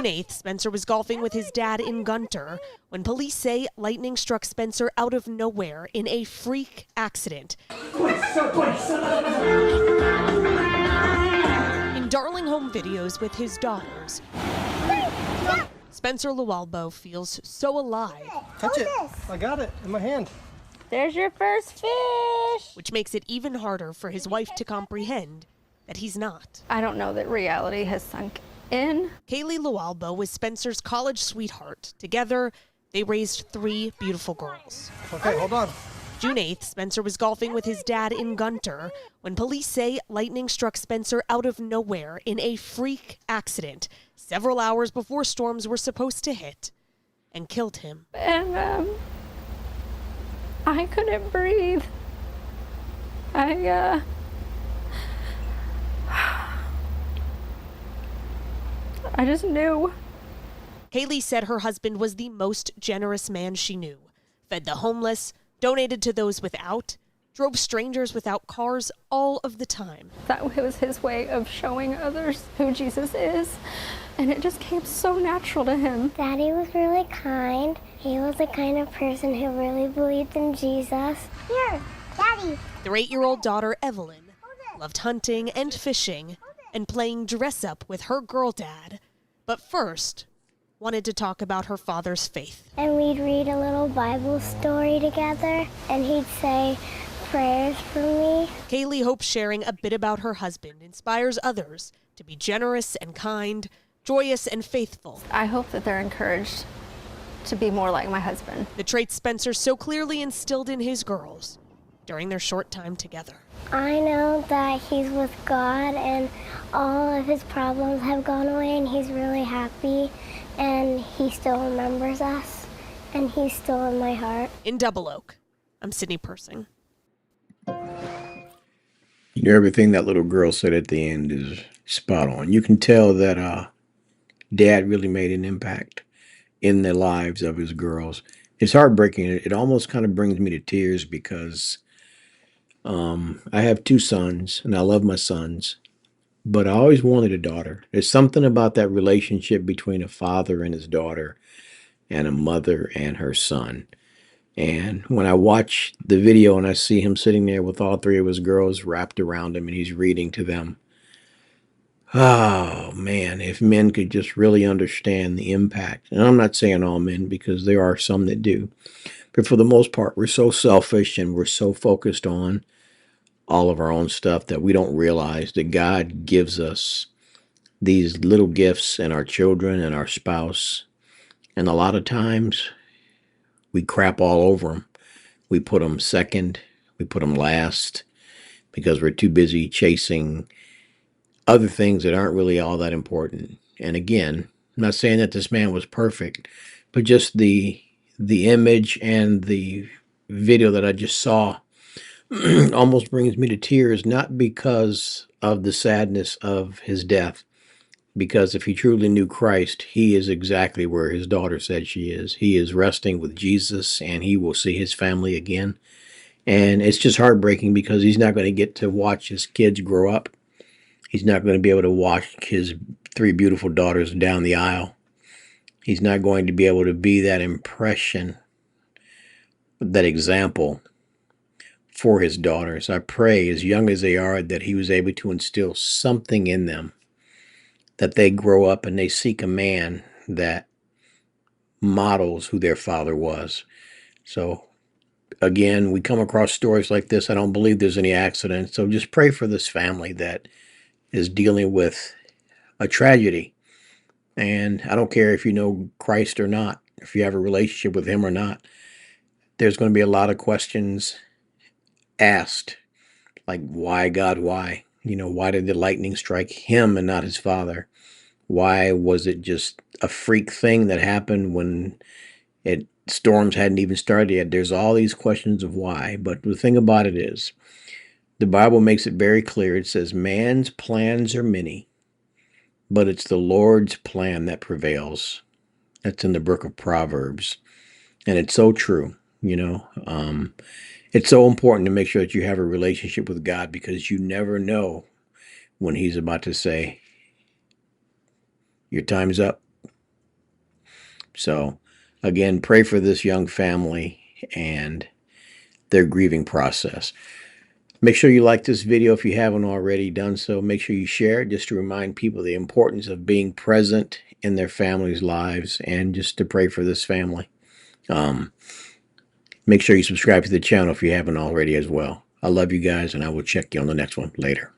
June 8th, Spencer was golfing with his dad in Gunter when police say lightning struck Spencer out of nowhere in a freak accident. In Darling home videos with his daughters, Spencer Lualbo feels so alive. Touch it. I got it in my hand. There's your first fish. Which makes it even harder for his wife to comprehend that he's not. I don't know that reality has sunk in. Kaylee Lualbo was Spencer's college sweetheart. Together, they raised 3 beautiful girls. Okay, hold on. June 8th, Spencer was golfing with his dad in Gunter when police say lightning struck Spencer out of nowhere in a freak accident several hours before storms were supposed to hit and killed him. And I couldn't breathe. I just knew. Kaylee said her husband was the most generous man she knew. Fed the homeless, donated to those without, drove strangers without cars all of the time. That was his way of showing others who Jesus is. And it just came so natural to him. Daddy was really kind. He was the kind of person who really believed in Jesus. Here, Daddy. Their 8-year-old daughter, Evelyn, loved hunting and fishing and playing dress-up with her girl dad. But first, wanted to talk about her father's faith. And we'd read a little Bible story together, and he'd say prayers for me. Kaylee hopes sharing a bit about her husband inspires others to be generous and kind, joyous and faithful. I hope that they're encouraged to be more like my husband. The traits Spencer so clearly instilled in his girls during their short time together. I know that he's with God and all of his problems have gone away and he's really happy and he still remembers us and he's still in my heart. In Double Oak, I'm Sydney Persing. You know, everything that little girl said at the end is spot on. You can tell that Dad really made an impact in the lives of his girls. It's heartbreaking. It almost kind of brings me to tears because I have 2 sons and I love my sons, but I always wanted a daughter. There's something about that relationship between a father and his daughter and a mother and her son. And when I watch the video and I see him sitting there with all 3 of his girls wrapped around him and he's reading to them, oh man, if men could just really understand the impact. And I'm not saying all men because there are some that do. But for the most part, we're so selfish and we're so focused on all of our own stuff that we don't realize that God gives us these little gifts in our children and our spouse. And a lot of times we crap all over them. We put them second. We put them last because we're too busy chasing other things that aren't really all that important. And again, I'm not saying that this man was perfect, but just the image and the video that I just saw almost brings me to tears, not because of the sadness of his death, because if he truly knew Christ, he is exactly where his daughter said she is. He is resting with Jesus and he will see his family again. And it's just heartbreaking because he's not going to get to watch his kids grow up. He's not going to be able to watch his 3 beautiful daughters down the aisle. He's not going to be able to be that impression, that example for his daughters. I pray, as young as they are, that he was able to instill something in them, that they grow up and they seek a man that models who their father was. So again, we come across stories like this. I don't believe there's any accident. So just pray for this family that is dealing with a tragedy. And I don't care if you know Christ or not, if you have a relationship with him or not, there's going to be a lot of questions asked, like, why, God, why? You know, why did the lightning strike him and not his father? Why was it just a freak thing that happened when storms hadn't even started yet? There's all these questions of why. But the thing about it is, the Bible makes it very clear. It says, man's plans are many, but it's the Lord's plan that prevails. That's in the book of Proverbs. And it's so true, you know. It's so important to make sure that you have a relationship with God because you never know when he's about to say, your time's up. So, again, pray for this young family and their grieving process. Make sure you like this video if you haven't already done so. Make sure you share it just to remind people the importance of being present in their families' lives and just to pray for this family. Make sure you subscribe to the channel if you haven't already as well. I love you guys, and I will check you on the next one later.